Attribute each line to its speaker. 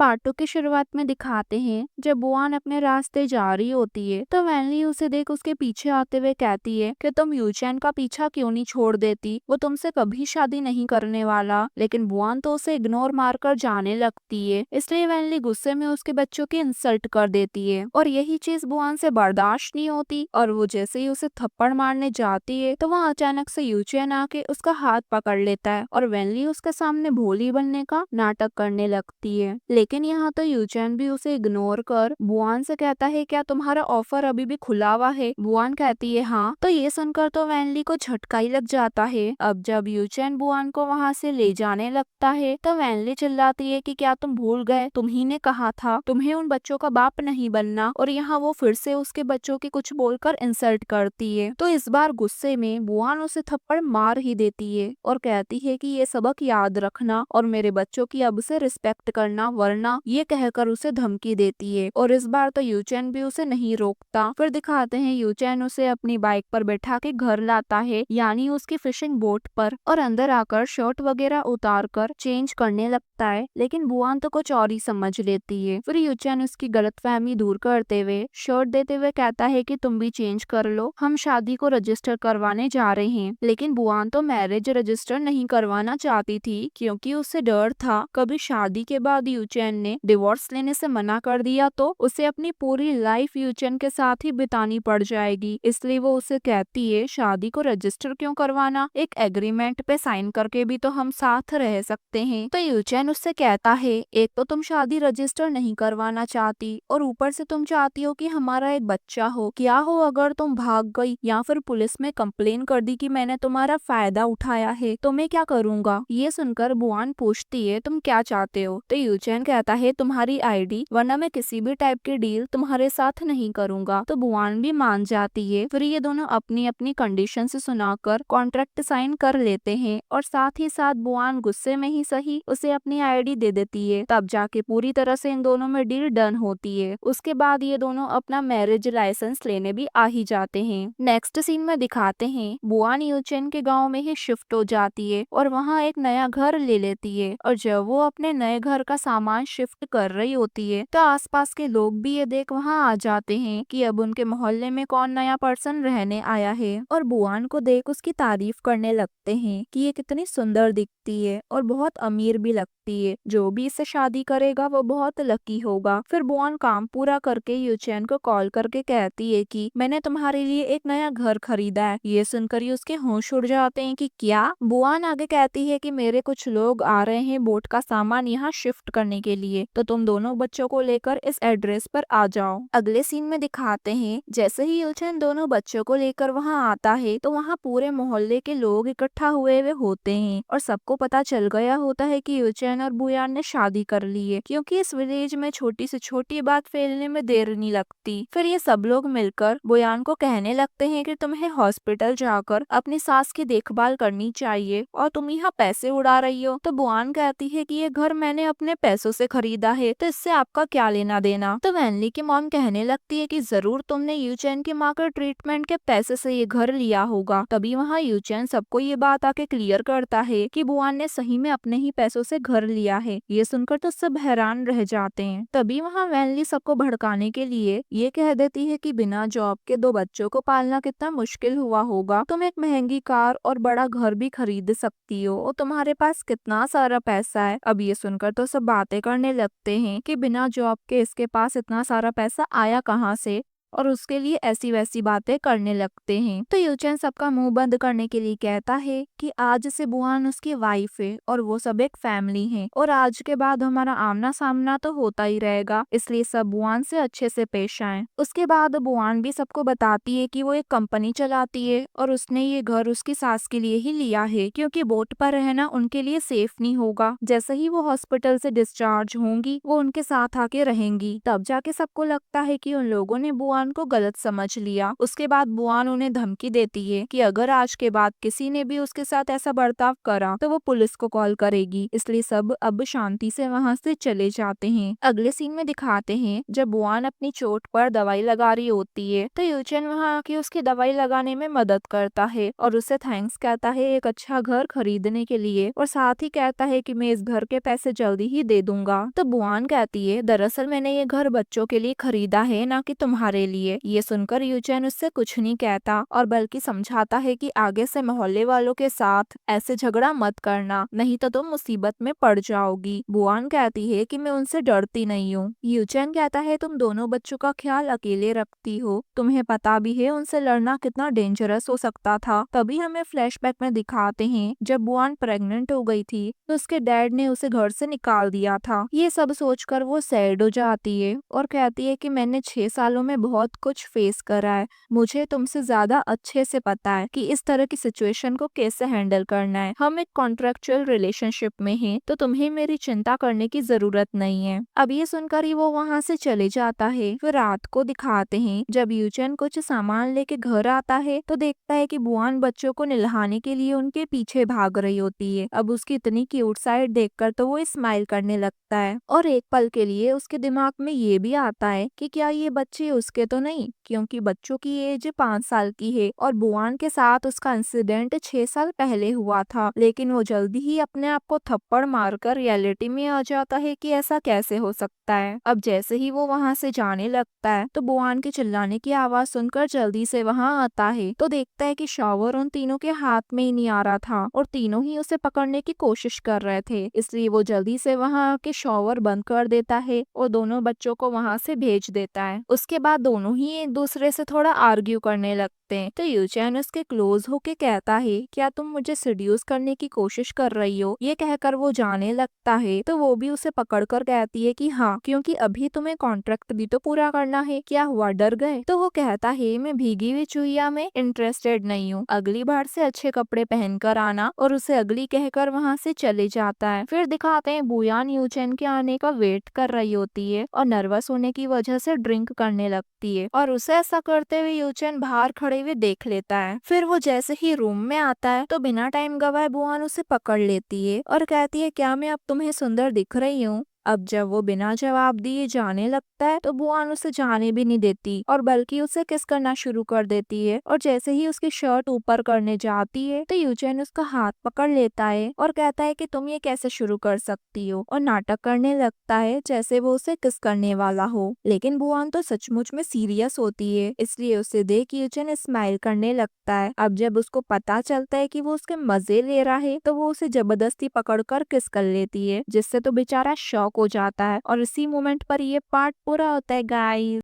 Speaker 1: Part 2 की शुरुआत में दिखाते हैं जब बुआन अपने रास्ते जा रही होती है तो वैनली उसे देख उसके पीछे आते हुए कहती है कि तुम यूचैन का पीछा क्यों नहीं छोड़ देती, वो तुमसे कभी शादी नहीं करने वाला। लेकिन बुआन तो उसे इग्नोर मारकर जाने लगती है, इसलिए वैनली गुस्से में उसके बच्चों की इंसल्ट कर देती है और यही चीज बुआन से बर्दाश्त नहीं होती और वो जैसे ही उसे थप्पड़ मारने जाती है तो वहाँ अचानक से यूचैन आके उसका हाथ पकड़ लेता है और वैनली उसके सामने भोली बनने का नाटक करने लगती है। लेकिन यहाँ तो यूचैन भी उसे इग्नोर कर बुआन से कहता है क्या तुम्हारा ऑफर अभी भी खुला हुआ है। बुआन कहती है हाँ। तो ये सुनकर तो वैनली को झटका ही लग जाता है। अब जब यूचैन बुआन को वहाँ से ले जाने लगता है तो वैनली चिल्लाती है कि क्या तुम भूल गए, तुम्ही ने कहा था तुम्हें उन बच्चों का बाप नहीं बनना। और यहाँ वो फिर से उसके बच्चों की कुछ बोलकर इंसल्ट करती है। तो इस बार गुस्से में बुआन उसे थप्पड़ मार ही देती है और कहती है कि ये सबक याद रखना और मेरे बच्चों की अब से रिस्पेक्ट करना, वरना ये कहकर उसे धमकी देती है। और इस बार तो यूचैन भी उसे नहीं रोकता। फिर दिखाते हैं यूचैन उसे अपनी बाइक पर बैठा के घर लाता है, यानी उसकी फिशिंग बोट पर, और अंदर आकर शर्ट वगैरह उतार कर चेंज करने लगता है। लेकिन बुआन तो कुछ और ही समझ लेती है। फिर यूचैन उसकी गलतफहमी दूर करते हुए शर्ट देते हुए कहता है कि तुम भी चेंज कर लो, हम शादी को रजिस्टर करवाने जा रहे हैं। लेकिन बुआन तो मैरिज रजिस्टर नहीं करवाना चाहती थी क्योंकि उसे डर था कभी शादी के बाद यूचैन ने डिवोर्स लेने से मना कर दिया तो उसे अपनी पूरी लाइफ यूचैन के साथ ही बितानी पड़ जाएगी। इसलिए वो उसे कहती है शादी को रजिस्टर क्यों करवाना, एक एग्रीमेंट पे साइन करके भी तो हम साथ रह सकते हैं। तो यूचैन उससे कहता है एक तो तुम शादी रजिस्टर नहीं करवाना चाहती और ऊपर से तुम चाहती हो कि हमारा एक बच्चा हो। क्या हो अगर तुम भाग गई या फिर पुलिस में कंप्लेन कर दी कि मैंने तुम्हारा फायदा उठाया है, तो मैं क्या करूँगा। ये सुनकर बुआन पूछती है तुम क्या चाहते हो। तो यूचैन कहता है तुम्हारी आईडी, वरना मैं किसी भी टाइप की डील तुम्हारे साथ नहीं करूँगा। तो बुआन भी मान जाती है। फिर ये दोनों अपनी अपनी कंडीशन से सुनाकर कॉन्ट्रैक्ट साइन कर लेते हैं और साथ ही साथ बुआन गुस्से में ही सही उसे अपनी आईडी दे देती है। तब जाके पूरी तरह से इन दोनों में डील डन होती है। उसके बाद ये दोनों अपना मैरिज लाइसेंस लेने भी आ ही जाते हैं। नेक्स्ट सीन में दिखाते हैं बुआन यूचैन के गाँव में ही शिफ्ट हो जाती है और वहाँ एक नया घर ले लेती है। और जब वो अपने नए घर का सामान शिफ्ट कर रही होती है तो आसपास के लोग भी ये देख वहाँ आ जाते हैं कि अब उनके मोहल्ले में कौन नया पर्सन रहने आया है और बुआन को देख उसकी तारीफ करने लगते हैं कि ये कितनी सुंदर दिखती है और बहुत अमीर भी लगती है, जो भी इससे शादी करेगा वो बहुत लकी होगा। फिर बुआन काम पूरा करके यूचैन को कॉल करके कहती है कि मैंने तुम्हारे लिए एक नया घर खरीदा है। ये सुनकर ही उसके होश उड़ जाते हैं कि क्या। बुआन आगे कहती है कि मेरे कुछ लोग आ रहे हैं बोट का सामान यहाँ शिफ्ट करने के लिए, तो तुम दोनों बच्चों को लेकर इस एड्रेस पर आ जाओ। अगले सीन में दिखाते हैं जैसे ही यूचैन दोनों बच्चों को लेकर वहाँ आता है तो वहाँ पूरे मोहल्ले के लोग इकट्ठा हुए होते हैं और सबको पता चल गया होता है कि यूचैन और बुआन ने शादी कर ली है, क्योंकि इस विलेज में छोटी से छोटी बात फैलने में देर नहीं लगती। फिर ये सब लोग मिलकर बुआन को कहने लगते हैं कि तुम्हें हॉस्पिटल जाकर अपनी सास की देखभाल करनी चाहिए और तुम यहाँ पैसे उड़ा रही हो। तो बुआन कहती है कि ये घर मैंने अपने पैसों से खरीदा है, तो इससे आपका क्या लेना देना। तो वैनली की मॉम कहने लगती है कि जरूर तुमने यूचैन की माँ के ट्रीटमेंट के पैसे से ये घर लिया होगा। तभी वहाँ यूचैन सबको ये बात आके क्लियर करता है कि बुआन ने सही में अपने ही पैसों से घर लिया है। ये सुनकर तो सब हैरान रह जाते हैं। तभी वहाँ वैनली सबको भड़काने के लिए ये कह देती है कि बिना जॉब के दो बच्चों को पालना कितना मुश्किल हुआ होगा, तुम एक महंगी कार और बड़ा घर भी खरीद सकती हो और तुम्हारे पास कितना सारा पैसा है। अब ये सुनकर तो सब बातें करने लगते हैं कि बिना जॉब के इसके पास इतना सारा पैसा आया कहाँ से, और उसके लिए ऐसी वैसी बातें करने लगते हैं। तो यूचैन सबका मुंह बंद करने के लिए कहता है कि आज से बुआन उसकी वाइफ है और वो सब एक फैमिली है और आज के बाद हमारा आमना सामना तो होता ही रहेगा, इसलिए सब बुआन से अच्छे से पेश आए। उसके बाद बुआन भी सबको बताती है कि वो एक कंपनी चलाती है और उसने ये घर उसकी सास के लिए ही लिया है क्योंकि बोट पर रहना उनके लिए सेफ नहीं होगा। जैसे ही वो हॉस्पिटल से डिस्चार्ज होंगी वो उनके साथ आके रहेंगी। तब जाके सबको लगता है कि उन लोगों ने बुआन बुआन को गलत समझ लिया। उसके बाद बुआन उन्हें धमकी देती है कि अगर आज के बाद किसी ने भी उसके साथ ऐसा बर्ताव करा तो वो पुलिस को कॉल करेगी। इसलिए सब अब शांति से वहाँ से चले जाते हैं। अगले सीन में दिखाते हैं जब बुआन अपनी चोट पर दवाई लगा रही होती है तो यूचेन वहाँ आके उसकी दवाई लगाने में मदद करता है और उसे थैंक्स कहता है एक अच्छा घर खरीदने के लिए, और साथ ही कहता है कि मैं इस घर के पैसे जल्दी ही दे दूंगा। तो बुआन कहती है दरअसल मैंने ये घर बच्चों के लिए खरीदा है, ना कि तुम्हारे लिए। ये सुनकर यूचेन उससे कुछ नहीं कहता और बल्कि समझाता है कि आगे से मोहल्ले वालों के साथ ऐसे झगड़ा मत करना, नहीं तो तुम मुसीबत में पड़ जाओगी। बुआन कहती है कि मैं उनसे डरती नहीं हूँ। यूचेन कहता है तुम दोनों बच्चों का ख्याल अकेले रखती हो, तुम्हें पता भी है उनसे लड़ना कितना डेंजरस हो सकता था। तभी हमें फ्लैशबैक में दिखाते हैं जब बुआन प्रेग्नेंट हो गई थी तो उसके डैड ने उसे घर से निकाल दिया था। ये सब सोचकर वो सैड हो जाती है और कहती है कि मैंने 6 सालों में बहुत कुछ फेस करा है, मुझे तुमसे ज्यादा अच्छे से पता है कि इस तरह की सिचुएशन को कैसे हैंडल करना है। हम एक कॉन्ट्रेक्चुअल रिलेशनशिप में हैं, तो तुम्हें मेरी चिंता करने की जरूरत नहीं है। अब ये सुनकर ही वो वहाँ से चले जाता है। फिर रात को दिखाते हैं जब यूचेन कुछ सामान लेके घर आता है तो देखता है कि बुआन बच्चों को नहलाने के लिए उनके पीछे भाग रही होती है। अब उसकी इतनी क्यूट साइड देखकर तो वो स्माइल करने लगता है और एक पल के लिए उसके दिमाग में ये भी आता है कि क्या ये बच्चे उसके तो नहीं, क्योंकि बच्चों की एज 5 साल की है और बुआन के साथ उसका इंसिडेंट 6 साल पहले हुआ था। लेकिन वो जल्दी ही अपने आप को थप्पड़ मारकर रियलिटी में आ जाता है कि ऐसा कैसे हो सकता है। अब जैसे ही वो वहाँ से जाने लगता है तो बुआन के चिल्लाने की आवाज सुनकर जल्दी से वहाँ आता है तो देखता है कि शॉवर उन तीनों के हाथ में ही नहीं आ रहा था और तीनों ही उसे पकड़ने की कोशिश कर रहे थे। इसलिए वो जल्दी से वहाँ आके शॉवर बंद कर देता है और दोनों बच्चों को वहाँ से भेज देता है। उसके बाद दोनों ही एक दूसरे से थोड़ा आर्ग्यू करने लगते हैं तो यूचेन उसके क्लोज होके कहता है क्या तुम मुझे सेड्यूस करने की कोशिश कर रही हो। ये कहकर वो जाने लगता है तो वो भी उसे पकड़कर कहती है कि हाँ, क्योंकि अभी तुम्हें कॉन्ट्रैक्ट भी तो पूरा करना है। क्या हुआ, डर गए? तो वो कहता है मैं भीगी हुई चुहिया में इंटरेस्टेड नहीं हूँ, अगली बार से अच्छे कपड़े पहनकर आना, और उसे अगली कहकर वहाँ से चले जाता है। फिर दिखाते हैं बुयान यूचेन के आने का वेट कर रही होती है और नर्वस होने की वजह से ड्रिंक करने लगती है और उसे ऐसा करते हुए यूचेन बाहर खड़े हुए देख लेता है। फिर वो जैसे ही रूम में आता है तो बिना टाइम गवाए बुआन उसे पकड़ लेती है और कहती है क्या मैं अब तुम्हें सुंदर दिख रही हूँ। अब जब वो बिना जवाब दिए जाने लगता है तो बुआन उसे जाने भी नहीं देती और बल्कि उसे किस करना शुरू कर देती है और जैसे ही उसकी शर्ट ऊपर करने जाती है तो यूचेन उसका हाथ पकड़ लेता है और कहता है कि तुम ये कैसे शुरू कर सकती हो, और नाटक करने लगता है जैसे वो उसे किस करने वाला हो। लेकिन बुआन तो सचमुच में सीरियस होती है, इसलिए उसे देख यूचेन स्माइल करने लगता है। अब जब उसको पता चलता है कि वो उसके मजे ले रहा है तो वो उसे जबरदस्ती पकड़कर किस कर लेती है, जिससे तो बेचारा शॉक हो जाता है और इसी मोमेंट पर ये पार्ट पूरा होता है गाइस।